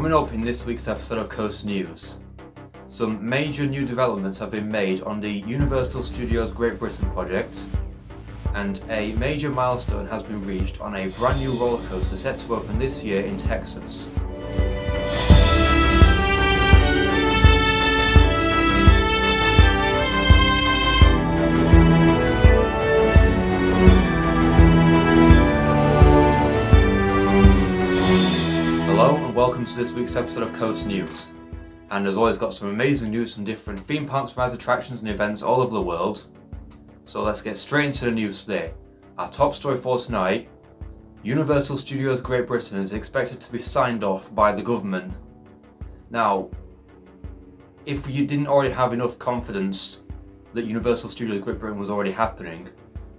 Coming up in this week's episode of Coast News, some major new developments have been made on the Universal Studios Great Britain project, and a major milestone has been reached on a brand new roller coaster set to open this year in Texas. Hello and welcome to this week's episode of Coast News. And as always, got some amazing news from different theme parks, rides, attractions and events all over the world. So let's get straight into the news today. Our top story for tonight: Universal Studios Great Britain is expected to be signed off by the government. Now, if you didn't already have enough confidence that Universal Studios Great Britain was already happening,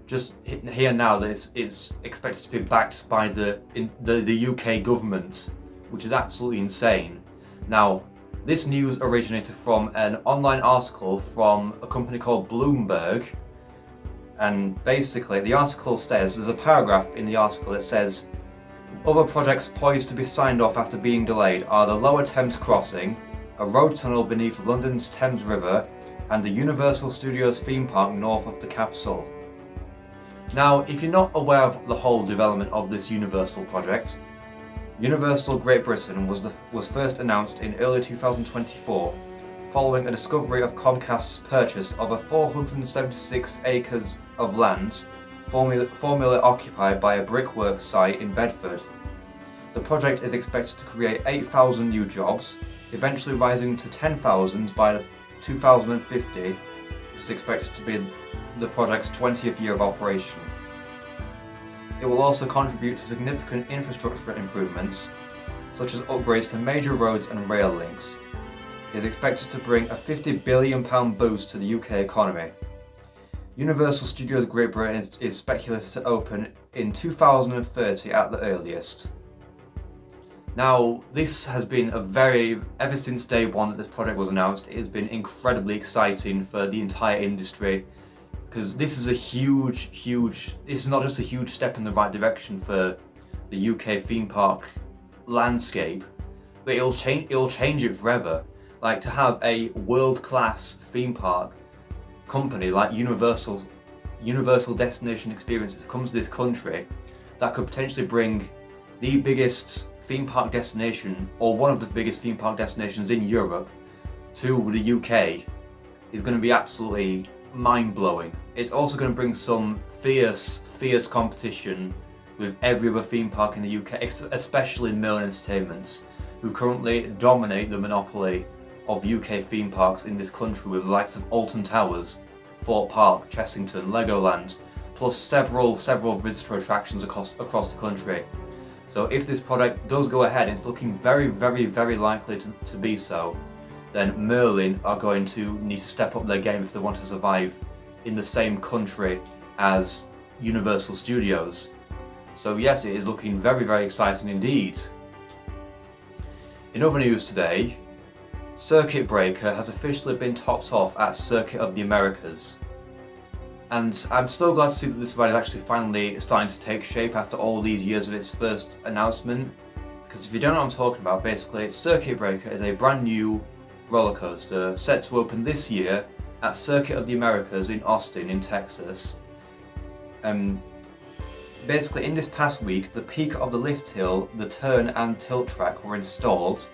just hear now that it's expected to be backed by the UK government, which is absolutely insane. Now, this news originated from an online article from a company called Bloomberg, and basically the article says, there's a paragraph in the article that says, other projects poised to be signed off after being delayed are the Lower Thames Crossing, a road tunnel beneath London's Thames River, and the Universal Studios theme park north of the capital. Now, if you're not aware of the whole development of this Universal project, Universal Great Britain was first announced in early 2024, following a discovery of Comcast's purchase of a 476 acres of land formerly occupied by a brickwork site in Bedford. The project is expected to create 8,000 new jobs, eventually rising to 10,000 by 2050, which is expected to be the project's 20th year of operation. It will also contribute to significant infrastructure improvements, such as upgrades to major roads and rail links. It is expected to bring a £50 billion boost to the UK economy. Universal Studios Great Britain is speculated to open in 2030 at the earliest. Now, this has been ever since day one that this project was announced, it has been incredibly exciting for the entire industry, because this is this is not just a huge step in the right direction for the UK theme park landscape, but it'll change it forever. Like, to have a world-class theme park company like Universal Destination Experiences come to this country that could potentially bring the biggest theme park destination, or one of the biggest theme park destinations in Europe, to the UK is going to be absolutely mind-blowing. It's also going to bring some fierce competition with every other theme park in the UK, especially Merlin Entertainments, who currently dominate the monopoly of UK theme parks in this country, with the likes of Alton Towers, Fort Park, Chessington, Legoland, plus several visitor attractions across the country. So if this project does go ahead, it's looking very likely to be so, then Merlin are going to need to step up their game if they want to survive in the same country as Universal Studios. So yes, it is looking very exciting indeed. In other news today, Circuit Breaker has officially been topped off at Circuit of the Americas. And I'm so glad to see that this ride is actually finally starting to take shape after all these years of its first announcement. Because if you don't know what I'm talking about, basically Circuit Breaker is a brand new roller coaster set to open this year at Circuit of the Americas in Austin in Texas. Basically, in this past week, the peak of the lift hill, the turn and tilt track were installed.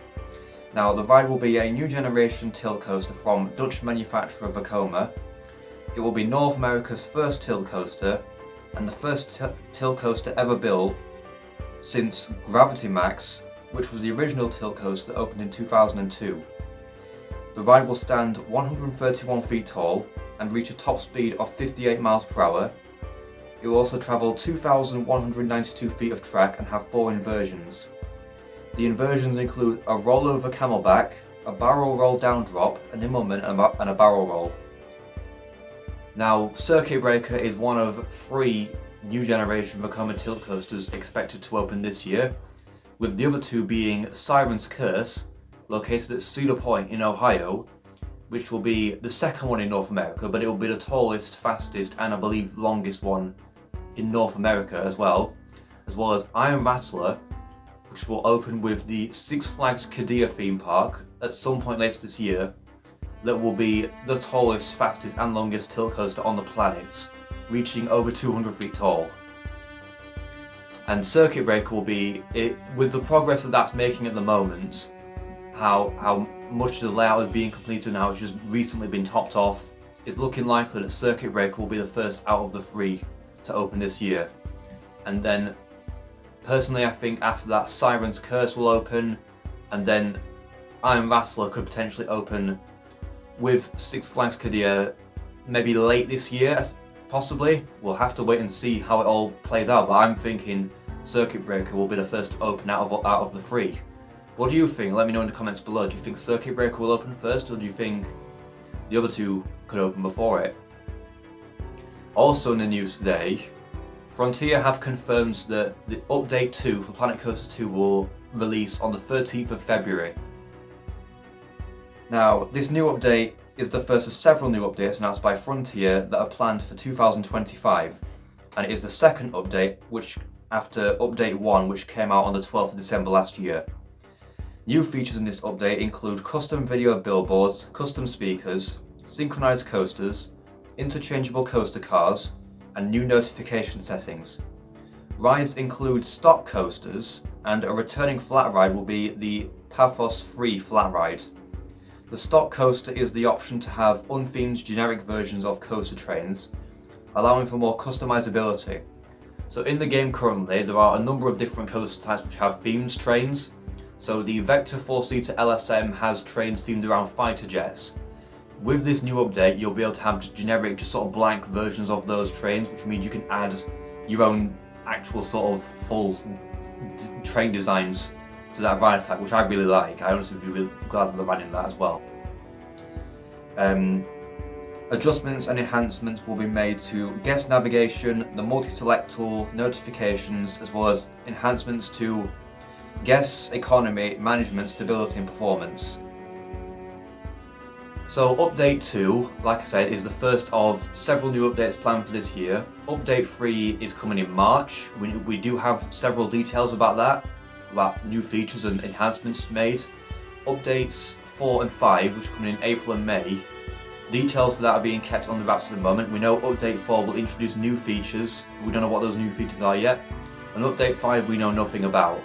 Now, the ride will be a new generation tilt coaster from Dutch manufacturer Vekoma. It will be North America's first tilt coaster, and the first tilt coaster ever built since Gravity Max, which was the original tilt coaster that opened in 2002. The ride will stand 131 feet tall and reach a top speed of 58 miles per hour. It will also travel 2,192 feet of track and have 4 inversions. The inversions include a rollover camelback, a barrel roll down drop, an immelman and a barrel roll. Now, Circuit Breaker is one of 3 new generation Vekoma tilt coasters expected to open this year, with the other 2 being Siren's Curse, located at Cedar Point in Ohio, which will be the second one in North America, but it will be the tallest, fastest, and I believe longest one in North America as well as Iron Rattler, which will open with the Six Flags Qiddiya theme park at some point later this year, that will be the tallest, fastest and longest tilt coaster on the planet, reaching over 200 feet tall. And Circuit Breaker will be, with the progress that that's making at the moment, how much the layout is being completed now, it's just recently been topped off, it's looking likely that Circuit Breaker will be the first out of the 3 to open this year. And then, personally, I think after that, Siren's Curse will open, and then Iron Rattler could potentially open with Six Flags Qiddiya maybe late this year, possibly. We'll have to wait and see how it all plays out, but I'm thinking Circuit Breaker will be the first to open out of the 3. What do you think? Let me know in the comments below. Do you think Circuit Breaker will open first, or do you think the other 2 could open before it? Also in the news today, Frontier have confirmed that the Update 2 for Planet Coaster 2 will release on the 13th of February. Now, this new update is the first of several new updates announced by Frontier that are planned for 2025, and it is the second update after Update 1, which came out on the 12th of December last year. New features in this update include custom video billboards, custom speakers, synchronized coasters, interchangeable coaster cars, and new notification settings. Rides include stock coasters, and a returning flat ride will be the Paphos Free Flat Ride. The stock coaster is the option to have unthemed generic versions of coaster trains, allowing for more customizability. So in the game currently, there are a number of different coaster types which have themed trains. So the Vector 4-seater LSM has trains themed around fighter jets. With this new update, you'll be able to have generic, just sort of blank versions of those trains, which means you can add your own actual sort of full train designs to that ride attack, which I really like. I honestly would be really glad that they're adding that as well. Adjustments and enhancements will be made to guest navigation, the multi-select tool, notifications, as well as enhancements to guests, economy, management, stability and performance. So Update 2, like I said, is the first of several new updates planned for this year. Update 3 is coming in March. We do have several details about that, about new features and enhancements made. Updates 4 and 5, which are coming in April and May, details for that are being kept under wraps at the moment. We know Update 4 will introduce new features, but we don't know what those new features are yet. And Update 5 we know nothing about.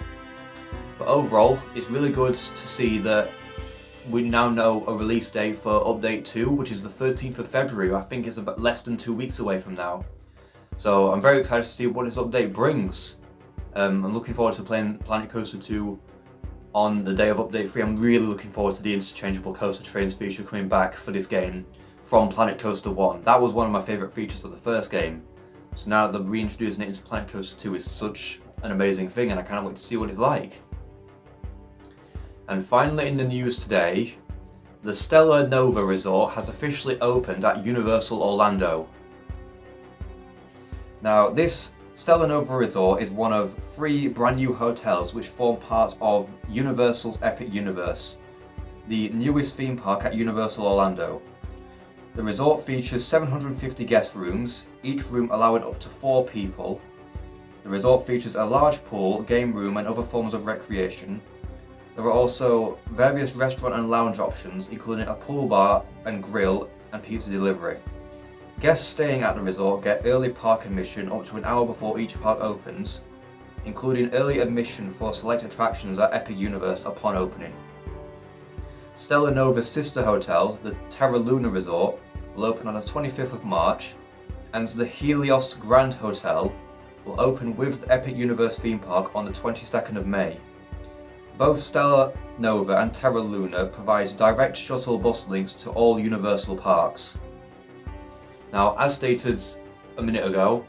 But overall, it's really good to see that we now know a release date for Update 2, which is the 13th of February. I think it's about less than 2 weeks away from now. So I'm very excited to see what this update brings. I'm looking forward to playing Planet Coaster 2 on the day of Update 3. I'm really looking forward to the interchangeable coaster trains feature coming back for this game from Planet Coaster 1. That was one of my favourite features of the first game. So now that they're reintroducing it into Planet Coaster 2 is such an amazing thing, and I can't wait to see what it's like. And finally in the news today, the Stella Nova Resort has officially opened at Universal Orlando. Now this Stella Nova Resort is one of 3 brand new hotels which form part of Universal's Epic Universe, the newest theme park at Universal Orlando. The resort features 750 guest rooms, each room allowing up to 4 people. The resort features a large pool, game room and other forms of recreation. There are also various restaurant and lounge options, including a pool bar and grill and pizza delivery. Guests staying at the resort get early park admission up to an hour before each park opens, including early admission for select attractions at Epic Universe upon opening. Stella Nova's sister hotel, the Terra Luna Resort, will open on the 25th of March, and the Helios Grand Hotel will open with the Epic Universe theme park on the 22nd of May. Both Stella Nova and Terra Luna provide direct shuttle bus links to all Universal parks. Now, as stated a minute ago,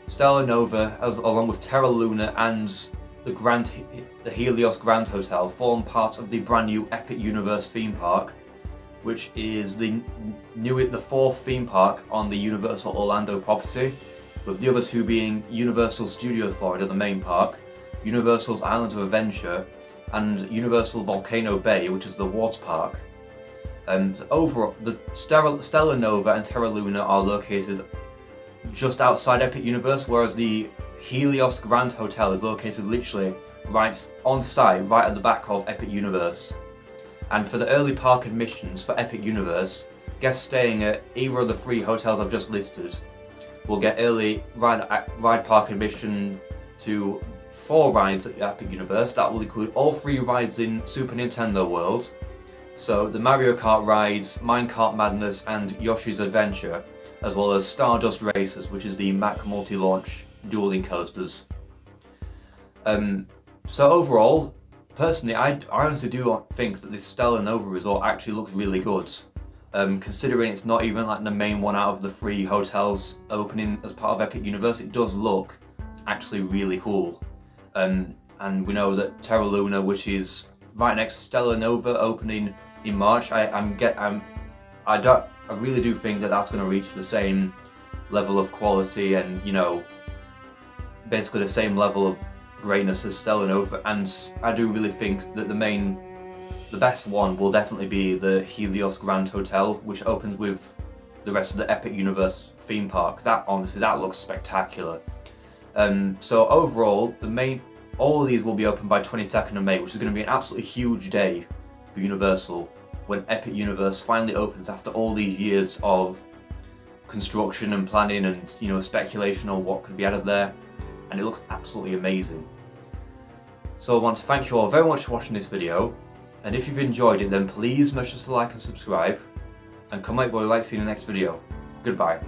Stella Nova, along with Terra Luna and the Helios Grand Hotel, form part of the brand new Epic Universe theme park, which is the 4th theme park on the Universal Orlando property, with the other 2 being Universal Studios Florida, the main park, Universal's Islands of Adventure, and Universal Volcano Bay, which is the water park. Overall, the Stella Nova and Terra Luna are located just outside Epic Universe, whereas the Helios Grand Hotel is located literally right on site, right at the back of Epic Universe. And for the early park admissions for Epic Universe, guests staying at either of the 3 hotels I've just listed will get early ride park admission to 4 rides at Epic Universe. That will include all 3 rides in Super Nintendo World. So the Mario Kart rides, Minecart Madness and Yoshi's Adventure, as well as Stardust Racers, which is the Mack multi-launch dueling coasters. So overall, personally, I honestly do think that this Stella Nova resort actually looks really good. Considering it's not even like the main one out of the 3 hotels opening as part of Epic Universe, it does look actually really cool. And we know that Terra Luna, which is right next to Stella Nova, opening in March. I really do think that that's going to reach the same level of quality and, you know, basically the same level of greatness as Stella Nova. And I do really think that the best one will definitely be the Helios Grand Hotel, which opens with the rest of the Epic Universe theme park. That honestly, that looks spectacular. So overall, all of these will be open by 22nd of May, which is going to be an absolutely huge day for Universal when Epic Universe finally opens after all these years of construction and planning and, you know, speculation on what could be added there, and it looks absolutely amazing. So I want to thank you all very much for watching this video, and if you've enjoyed it, then please make sure to like and subscribe, and comment what you'd like to see in the next video. Goodbye.